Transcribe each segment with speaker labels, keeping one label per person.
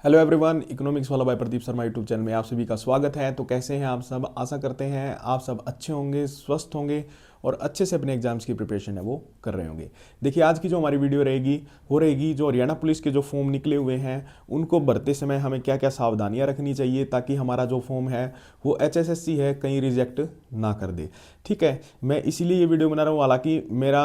Speaker 1: Hello everyone, economics वाला by Pradeep Sharma YouTube channel में आप सभी का स्वागत है। तो कैसे हैं आप सब? आशा करते हैं आप सब अच्छे होंगे, स्वस्थ होंगे और अच्छे से अपने एग्जाम्स की प्रिपरेशन है वो कर रहे होंगे। देखिए, आज की जो हमारी वीडियो रहेगी जो हरियाणा पुलिस के जो फॉर्म निकले हुए हैं उनको भरते समय हमें क्या क्या सावधानियां रखनी चाहिए ताकि हमारा जो फॉर्म है वो एचएसएससी है कहीं रिजेक्ट ना कर दे। ठीक है, मैं इसीलिए ये वीडियो बना रहा हूँ। हालांकि मेरा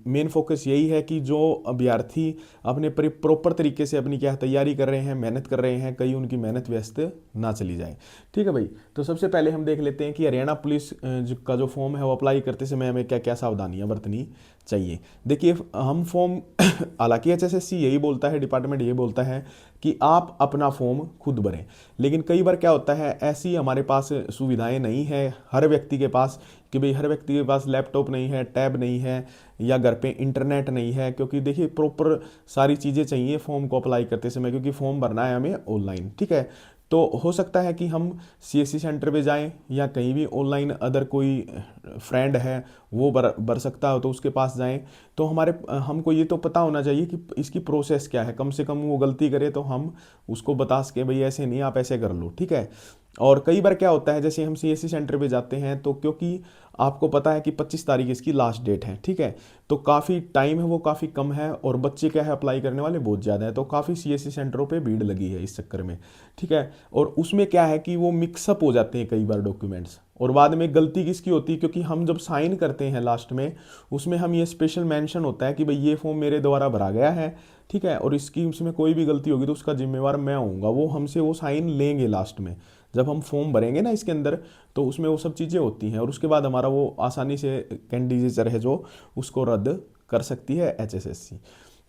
Speaker 1: मेन फोकस यही है कि जो अभ्यर्थी अपने प्रॉपर तरीके से अपनी क्या तैयारी कर रहे हैं, मेहनत कर रहे हैं, कहीं उनकी मेहनत व्यस्त ना चली जाए। ठीक है भाई, तो सबसे पहले हम देख लेते हैं कि हरियाणा पुलिस का जो फॉर्म है वो अप्लाई करते समय हमें क्या क्या सावधानियां बरतनी चाहिए। देखिए, हम फॉर्म हालांकि एचएसएससी यही बोलता है, डिपार्टमेंट यही बोलता है कि आप अपना फॉर्म खुद भरें, लेकिन कई बार क्या होता है ऐसी हमारे पास सुविधाएं नहीं है हर व्यक्ति के पास, कि भाई हर व्यक्ति के पास लैपटॉप नहीं है, टैब नहीं है या घर पे इंटरनेट नहीं है। क्योंकि देखिए, प्रॉपर सारी चीज़ें चाहिए फॉर्म को अप्लाई करते समय, क्योंकि फॉर्म भरना है हमें ऑनलाइन। ठीक है, तो हो सकता है कि हम सीएससी सेंटर पे जाएं या कहीं भी ऑनलाइन अदर कोई फ्रेंड है वो भर सकता हो तो उसके पास जाएं। तो हमको ये तो पता होना चाहिए कि इसकी प्रोसेस क्या है, कम से कम वो गलती करे तो हम उसको बता सके भाई ऐसे नहीं, आप ऐसे कर लो। ठीक है, और कई बार क्या होता है जैसे हम सीएससी सेंटर पे जाते हैं तो क्योंकि आपको पता है कि 25 तारीख इसकी लास्ट डेट है। ठीक है, तो काफ़ी टाइम है वो काफ़ी कम है और बच्चे क्या है अप्लाई करने वाले बहुत ज़्यादा है, तो काफ़ी सीएससी सेंटरों पे भीड़ लगी है इस चक्कर में। ठीक है, और उसमें क्या है कि वो मिक्सअप हो जाते हैं कई बार डॉक्यूमेंट्स, और बाद में गलती किसकी होती है, क्योंकि हम जब साइन करते हैं लास्ट में उसमें हम ये स्पेशल मेंशन होता है कि भाई ये फॉर्म मेरे द्वारा भरा गया है। ठीक है, और इसकी उसमें कोई भी गलती होगी तो उसका जिम्मेवार मैं होऊंगा, वो हमसे वो साइन लेंगे लास्ट में जब हम फॉर्म भरेंगे ना इसके अंदर। तो उसमें वो सब चीज़ें होती हैं और उसके बाद हमारा वो आसानी से कैंडिडेचर है जो उसको रद्द कर सकती है एचएसएससी।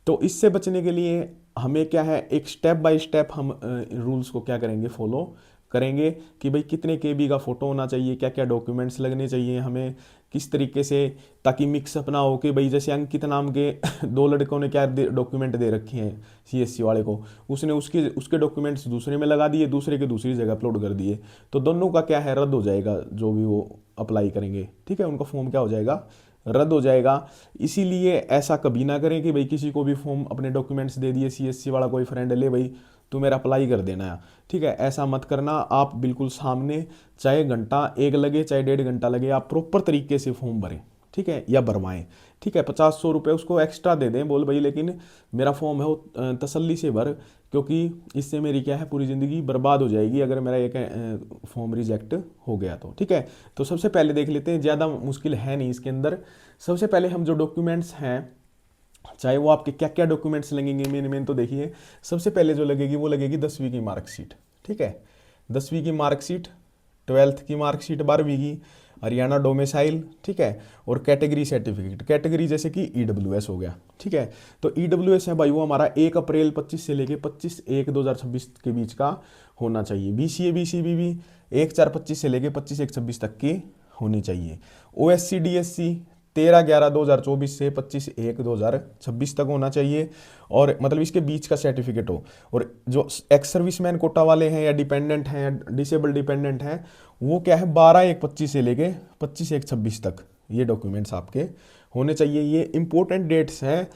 Speaker 1: तो इससे बचने के लिए हमें क्या है, एक स्टेप बाय स्टेप हम रूल्स को क्या करेंगे, फॉलो करेंगे कि भाई कितने केबी का फ़ोटो होना चाहिए, क्या क्या डॉक्यूमेंट्स लगने चाहिए हमें, किस तरीके से, ताकि मिक्सअप ना हो कि भाई जैसे अंकित नाम के दो लड़कों ने क्या डॉक्यूमेंट दे रखे हैं सीएससी वाले को, उसने उसके उसके डॉक्यूमेंट्स दूसरे में लगा दिए, दूसरे के दूसरी जगह अपलोड कर दिए, तो दोनों का क्या है रद्द हो जाएगा जो भी वो अप्लाई करेंगे। ठीक है, उनका फॉर्म क्या हो जाएगा, रद्द हो जाएगा। इसीलिए ऐसा कभी ना करें कि भाई किसी को भी फॉर्म अपने डॉक्यूमेंट्स दे दिए, सीएससी वाला कोई फ्रेंड ले भाई तू मेरा अप्लाई कर देना है। ठीक है, ऐसा मत करना। आप बिल्कुल सामने, चाहे घंटा एक लगे चाहे 1.5 घंटा लगे, आप प्रॉपर तरीके से फॉर्म भरें। ठीक है, या भरवाएं। ठीक है, 50-100 रुपये उसको एक्स्ट्रा दे दें, बोल भाई लेकिन मेरा फॉर्म है वो तसल्ली से भर, क्योंकि इससे मेरी क्या है पूरी ज़िंदगी बर्बाद हो जाएगी अगर मेरा एक फॉर्म रिजेक्ट हो गया तो। ठीक है, तो सबसे पहले देख लेते हैं, ज़्यादा मुश्किल है नहीं इसके अंदर। सबसे पहले हम जो डॉक्यूमेंट्स हैं, चाहे वो आपके क्या क्या डॉक्यूमेंट्स लगेंगे, मेन तो देखिए सबसे पहले जो लगेगी वो लगेगी 10वीं की मार्कशीट। ठीक है, 10वीं की मार्कशीट, 12th की मार्कशीट, 12वीं की, हरियाणा डोमिसाइल। ठीक है, और कैटेगरी सर्टिफिकेट, कैटेगरी जैसे कि ईडब्ल्यूएस हो गया। ठीक है, तो ईडब्ल्यूएस है भाई वो हमारा 1 अप्रैल 25 से लेके 25/1/2026 के बीच का होना चाहिए। बीसीए बीसीबी भी 1/4/25 से लेके 25/1/26 तक की होनी चाहिए। ओएससी डीएससी 13/11/2024 से 25/1/2026 तक होना चाहिए, और मतलब इसके बीच का सर्टिफिकेट हो। और जो एक्स सर्विसमैन कोटा वाले हैं या डिपेंडेंट हैं या डिसेबल डिपेंडेंट हैं, वो क्या है 12/1/25 से लेके 25/1/26 तक ये डॉक्यूमेंट्स आपके होने चाहिए। ये इंपॉर्टेंट डेट्स हैं।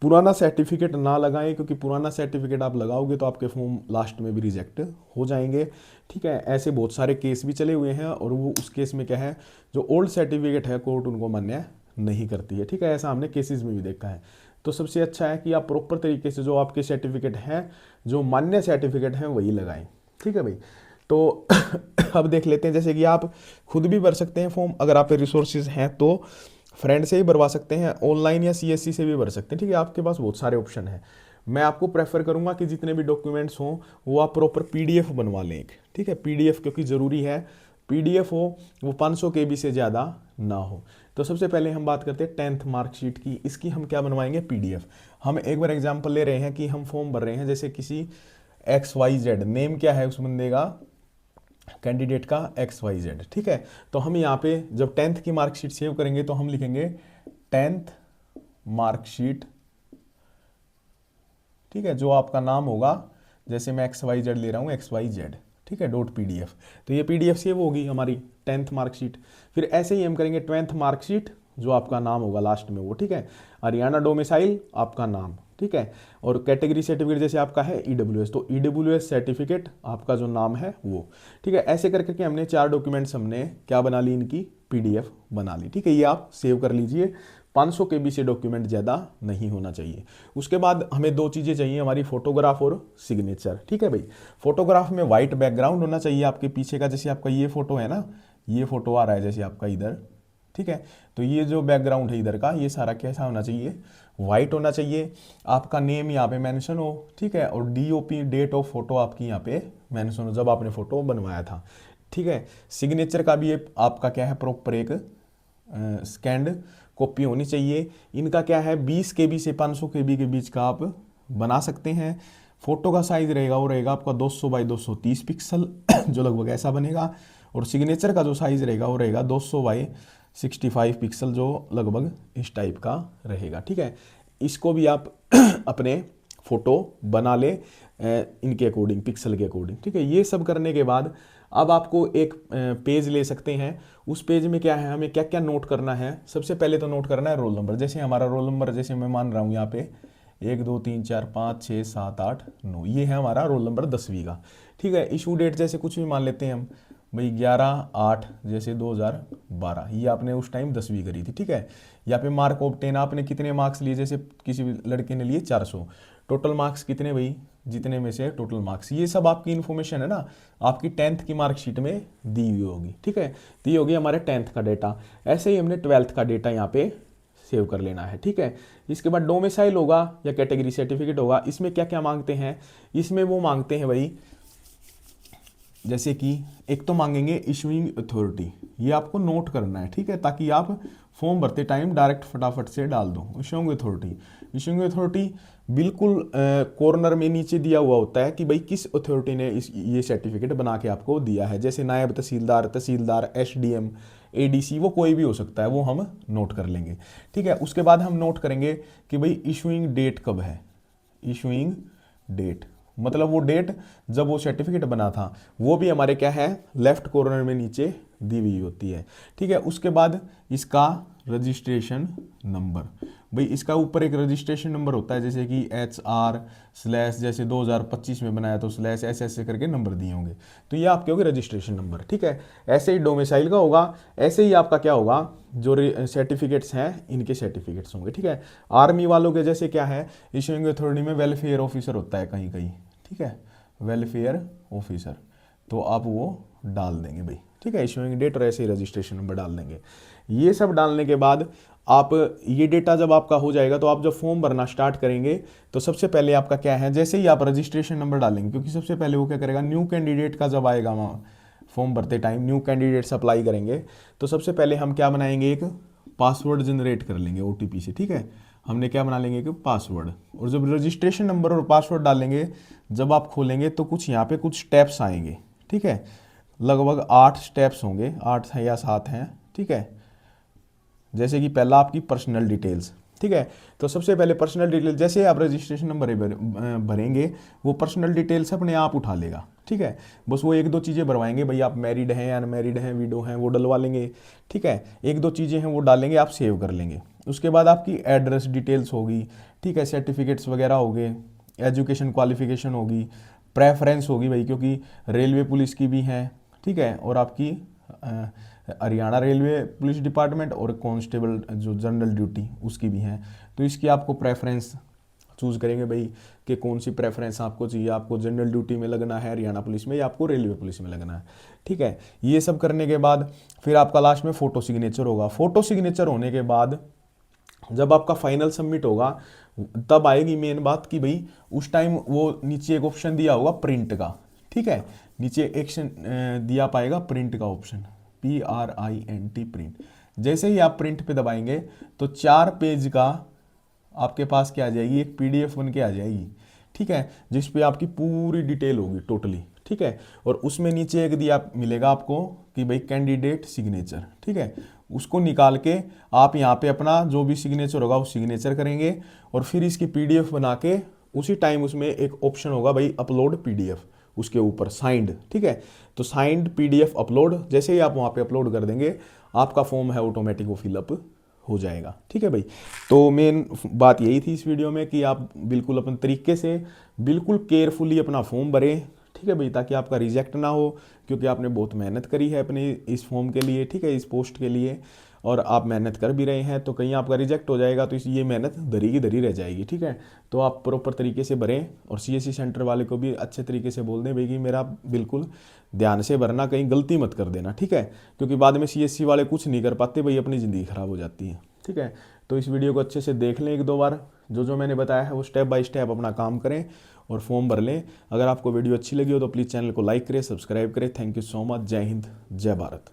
Speaker 1: पुराना सर्टिफिकेट ना लगाएं, क्योंकि पुराना सर्टिफिकेट आप लगाओगे तो आपके फॉर्म लास्ट में भी रिजेक्ट हो जाएंगे। ठीक है, ऐसे बहुत सारे केस भी चले हुए हैं और वो उस केस में क्या है, जो ओल्ड सर्टिफिकेट है कोर्ट उनको मान्य नहीं करती है। ठीक है, ऐसा हमने केसेस में भी देखा है। तो सबसे अच्छा है कि आप प्रॉपर तरीके से जो आपके सर्टिफिकेट हैं, जो मान्य सर्टिफिकेट हैं वही लगाएं। ठीक है भाई, तो अब देख लेते हैं, जैसे कि आप खुद भी भर सकते हैं फॉर्म, अगर आप पे रिसोर्सेज हैं तो फ्रेंड से ही भरवा सकते हैं, ऑनलाइन या सीएससी से भी भर सकते हैं। ठीक है, आपके पास बहुत सारे ऑप्शन हैं। मैं आपको प्रेफर करूंगा कि जितने भी डॉक्यूमेंट्स हों वो आप प्रॉपर पीडीएफ बनवा लें एक। ठीक है, पीडीएफ क्योंकि ज़रूरी है, पीडीएफ हो वो 500 केबी से ज़्यादा ना हो। तो सबसे पहले हम बात करते हैं 10th मार्कशीट की। इसकी हम क्या बनवाएंगे, पीडीएफ। हम एक बार एग्जाम्पल ले रहे हैं कि हम फॉर्म भर रहे हैं जैसे किसी XYZ, नेम क्या है उस बंदे का, कैंडिडेट का XYZ। ठीक है, तो हम यहाँ पे जब 10th की मार्कशीट सेव करेंगे तो हम लिखेंगे 10th मार्कशीट। ठीक है, जो आपका नाम होगा, जैसे मैं XYZ ले रहा हूँ XYZ। ठीक है, .pdf, तो ये PDF सेव होगी हमारी 10th मार्कशीट। फिर ऐसे ही हम करेंगे 12th मार्कशीट, जो आपका नाम होगा लास्ट में वो। ठीक है, हरियाणा डोमिसाइल आपका नाम, ठीक है। और कैटेगरी सर्टिफिकेट जैसे आपका है EWS, तो EWS सर्टिफिकेट आपका जो नाम है वो, ठीक है। ऐसे करके के हमने 4 डॉक्यूमेंट्स हमने क्या बना ली, इनकी PDF बना ली, ठीक है। ये आप सेव कर लीजिए, 500 KB से डॉक्यूमेंट ज़्यादा नहीं होना चाहिए। उसके बाद हमें 2 चीज़ें चाहिए, हमारी फोटोग्राफ और सिग्नेचर, ठीक है भाई। फोटोग्राफ में वाइट बैकग्राउंड होना चाहिए आपके पीछे का, जैसे आपका ये फोटो है ना, ये फोटो आ रहा है जैसे आपका इधर, ठीक है। तो ये जो बैकग्राउंड है इधर का, ये सारा कैसा होना चाहिए, वाइट होना चाहिए। आपका नेम यहाँ पे मेंशन हो, ठीक है। और DOP, डेट ऑफ फोटो आपकी यहाँ पे मेंशन हो जब आपने फोटो बनवाया था, ठीक है। सिग्नेचर का भी आपका क्या है, प्रॉपर एक स्कैंड कॉपी होनी चाहिए। इनका क्या है, 20 KB से 500 KB के बीच का आप बना सकते हैं। फोटो का साइज रहेगा वो रहेगा आपका 200 बाई 230 पिक्सल जो लगभग ऐसा बनेगा। और सिग्नेचर का जो साइज रहेगा वो रहेगा 200 बाई 65 पिक्सल जो लगभग इस टाइप का रहेगा, ठीक है। इसको भी आप अपने फोटो बना ले इनके अकॉर्डिंग, पिक्सल के अकॉर्डिंग, ठीक है। ये सब करने के बाद अब आपको एक पेज ले सकते हैं। उस पेज में क्या है, हमें क्या क्या नोट करना है। सबसे पहले तो नोट करना है रोल नंबर। जैसे हमारा रोल नंबर, जैसे मैं मान रहा हूँ यहाँ पे 1 2 3 4 5 6 7 8 9, ये है हमारा रोल नंबर 10वीं का, ठीक है। इशू डेट जैसे कुछ भी मान लेते हैं हम भाई 11/8 जैसे 2012, ये आपने उस टाइम 10वीं करी थी, ठीक है। यहाँ पे मार्क ऑब्टेन आपने कितने मार्क्स लिए, जैसे किसी भी लड़के ने लिए 400, टोटल मार्क्स कितने भाई, जितने में से टोटल मार्क्स, ये सब आपकी इन्फॉर्मेशन है ना, आपकी 10th की मार्कशीट में दी हुई होगी, ठीक है। तो ये होगी हमारे 10th का डेटा। ऐसे ही हमने 12th का डेटा यहाँ पे सेव कर लेना है, ठीक है। इसके बाद डोमिसाइल होगा या कैटेगरी सर्टिफिकेट होगा। इसमें क्या क्या मांगते हैं, इसमें वो मांगते हैं भाई, जैसे कि एक तो मांगेंगे इशूइंग अथॉरिटी, ये आपको नोट करना है, ठीक है, ताकि आप फॉर्म भरते टाइम डायरेक्ट फटाफट से डाल दो। इशूइंग अथॉरिटी, इशूइंग अथॉरिटी बिल्कुल कॉर्नर में नीचे दिया हुआ होता है कि भाई किस अथॉरिटी ने ये सर्टिफिकेट बना के आपको दिया है। जैसे नायब तहसीलदार, तहसीलदार, SDM, ADC, वो कोई भी हो सकता है, वो हम नोट कर लेंगे, ठीक है। उसके बाद हम नोट करेंगे कि भाई इशूइंग डेट कब है। इशूइंग डेट मतलब वो डेट जब वो सर्टिफिकेट बना था, वो भी हमारे क्या है, लेफ्ट कॉर्नर में नीचे दी हुई होती है, ठीक है। उसके बाद इसका रजिस्ट्रेशन नंबर, भाई इसका ऊपर एक रजिस्ट्रेशन नंबर होता है, जैसे कि HR/ जैसे 2025 में बनाया तो /SS से करके नंबर दिए होंगे, तो ये आपके होंगे रजिस्ट्रेशन नंबर, ठीक है। ऐसे ही डोमिसाइल का होगा, ऐसे ही आपका क्या होगा, जो सर्टिफिकेट्स हैं इनके सर्टिफिकेट्स होंगे, ठीक है। आर्मी वालों के जैसे क्या है, इशूइंग अथॉरिटी में वेलफेयर ऑफिसर होता है कहीं कहीं, ठीक है, वेलफेयर ऑफिसर, तो आप वो डाल देंगे भाई, ठीक है। इशूइंग डेट और ऐसे ही रजिस्ट्रेशन नंबर डाल देंगे। ये सब डालने के बाद आप ये डेटा जब आपका हो जाएगा, तो आप जब फॉर्म भरना स्टार्ट करेंगे तो सबसे पहले आपका क्या है, जैसे ही आप रजिस्ट्रेशन नंबर डालेंगे, क्योंकि सबसे पहले वो क्या करेगा, न्यू कैंडिडेट का जब आएगा वहाँ फॉर्म भरते टाइम, न्यू कैंडिडेट्स अप्लाई करेंगे, तो सबसे पहले हम क्या बनाएंगे, एक पासवर्ड जनरेट कर लेंगे OTP से, ठीक है। हमने क्या बना लेंगे, एक पासवर्ड, और जब रजिस्ट्रेशन नंबर और पासवर्ड डालेंगे, जब आप खोलेंगे तो कुछ यहाँ पे कुछ स्टेप्स आएंगे, ठीक है। लगभग 8 स्टेप्स होंगे, 8 हैं या 7 हैं, ठीक है। जैसे कि पहला आपकी पर्सनल डिटेल्स, ठीक है। तो सबसे पहले पर्सनल डिटेल, जैसे आप रजिस्ट्रेशन नंबर भरेंगे, वो पर्सनल डिटेल्स अपने आप उठा लेगा, ठीक है। बस वो 1 2 चीज़ें भरवाएंगे, भाई आप मैरिड हैं या अनमैरिड हैं, विडो हैं, वो डलवा लेंगे, ठीक है। 1 2 चीज़ें हैं वो डालेंगे, आप सेव कर लेंगे। उसके बाद आपकी एड्रेस डिटेल्स होगी, ठीक है, सर्टिफिकेट्स वगैरह हो गए, एजुकेशन क्वालिफिकेशन होगी, प्रेफरेंस होगी भाई, क्योंकि रेलवे पुलिस की भी हैं, ठीक है, और आपकी हरियाणा रेलवे पुलिस डिपार्टमेंट और कांस्टेबल जो जनरल ड्यूटी उसकी भी हैं, तो इसकी आपको प्रेफरेंस चूज़ करेंगे भाई कि कौन सी प्रेफरेंस आपको चाहिए, आपको जनरल ड्यूटी में लगना है हरियाणा पुलिस में या आपको रेलवे पुलिस में लगना है, ठीक है। ये सब करने के बाद फिर आपका लास्ट में फ़ोटो सिग्नेचर होगा। फ़ोटो सिग्नेचर होने के बाद जब आपका फाइनल सबमिट होगा, तब आएगी मेन बात कि भाई उस टाइम वो नीचे एक ऑप्शन दिया होगा प्रिंट का, ठीक है, नीचे एक्शन दिया पाएगा प्रिंट का ऑप्शन, PRINT प्रिंट। जैसे ही आप प्रिंट पे दबाएंगे तो 4 पेज का आपके पास क्या आ जाएगी, एक PDF बन के आ जाएगी, ठीक है, जिस पे आपकी पूरी डिटेल होगी टोटली, ठीक है। और उसमें नीचे एक दिया मिलेगा आपको कि भाई कैंडिडेट सिग्नेचर, ठीक है। उसको निकाल के आप यहाँ पे अपना जो भी सिग्नेचर होगा वो सिग्नेचर करेंगे, और फिर इसकी PDF बना के उसी टाइम उसमें एक ऑप्शन होगा भाई अपलोड PDF, उसके ऊपर साइंड, ठीक है। तो साइंड PDF अपलोड, जैसे ही आप वहाँ पे अपलोड कर देंगे, आपका फॉर्म है ऑटोमेटिक वो फिलअप हो जाएगा। ठीक है भाई, तो मेन बात यही थी इस वीडियो में कि आप बिल्कुल अपने तरीके से बिल्कुल केयरफुली अपना फॉर्म भरें। ठीक है भाई, ताकि आपका रिजेक्ट ना हो, क्योंकि आपने बहुत मेहनत करी है अपनी इस फॉर्म के लिए, ठीक है, इस पोस्ट के लिए, और आप मेहनत कर भी रहे हैं, तो कहीं आपका रिजेक्ट हो जाएगा तो ये मेहनत धरी की धरी रह जाएगी। ठीक है, तो आप प्रॉपर तरीके से भरें, और सीएससी सेंटर वाले को भी अच्छे तरीके से बोल दें भाई कि मेरा बिल्कुल ध्यान से भरना, कहीं गलती मत कर देना। ठीक है, क्योंकि बाद में सीएससी वाले कुछ नहीं कर पाते भाई, अपनी ज़िंदगी ख़राब हो जाती है। ठीक है, तो इस वीडियो को अच्छे से देख लें एक दो बार, जो जो मैंने बताया है वो स्टेप बाय स्टेप अपना काम करें और फॉर्म भर लें। अगर आपको वीडियो अच्छी लगी हो तो प्लीज़ चैनल को लाइक करें, सब्सक्राइब करें। Thank you so much. जय हिंद, जय भारत।